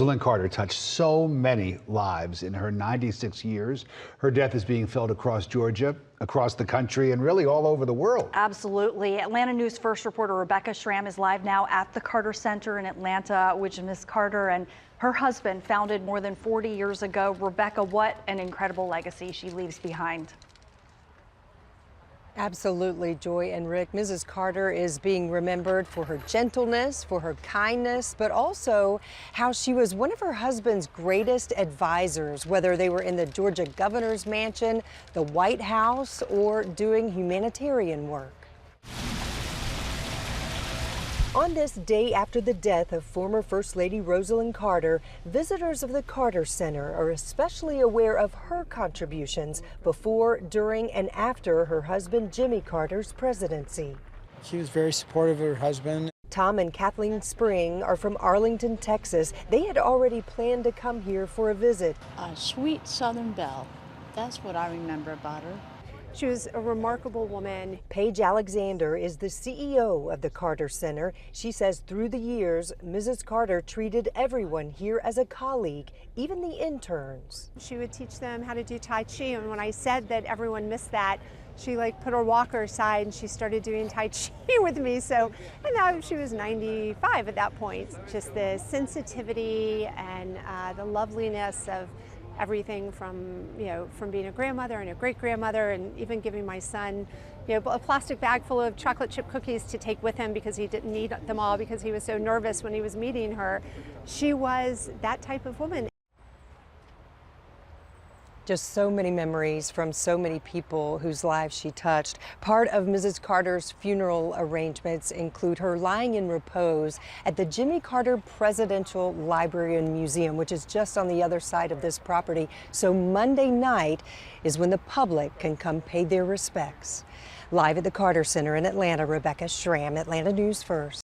Rosalynn Carter touched so many lives in her 96 years. Her death is being felt across Georgia, across the country, and really all over the world. Absolutely. Atlanta News First reporter Rebecca Schramm is live now at the Carter Center in Atlanta, which Miss Carter and her husband founded more than 40 years ago. Rebecca, what an incredible legacy she leaves behind. Absolutely, Joy and Rick. Mrs. Carter is being remembered for her gentleness, for her kindness, but also how she was one of her husband's greatest advisors, whether they were in the Georgia governor's mansion, the White House, or doing humanitarian work. On this day after the death of former First Lady Rosalynn Carter, visitors of the Carter Center are especially aware of her contributions before, during, and after her husband Jimmy Carter's presidency. She was very supportive of her husband. Tom and Kathleen Spring are from Arlington, Texas. They had already planned to come here for a visit. A sweet Southern belle. That's what I remember about her. She was a remarkable woman. Paige Alexander is the CEO of the Carter Center. She says through the years, Mrs. Carter treated everyone here as a colleague, even the interns. She would teach them how to do Tai Chi, and when I said that everyone missed that, she put her walker aside and she started doing Tai Chi with me. So, and now she was 95 at that point. Just the sensitivity and the loveliness of everything from being a grandmother and a great-grandmother, and even giving my son a plastic bag full of chocolate chip cookies to take with him because he didn't need them all because he was so nervous when he was meeting her. She was that type of woman. Just so many memories from so many people whose lives she touched. Part of Mrs. Carter's funeral arrangements include her lying in repose at the Jimmy Carter Presidential Library and Museum, which is just on the other side of this property. So Monday night is when the public can come pay their respects. Live at the Carter Center in Atlanta, Rebecca Schramm, Atlanta News First.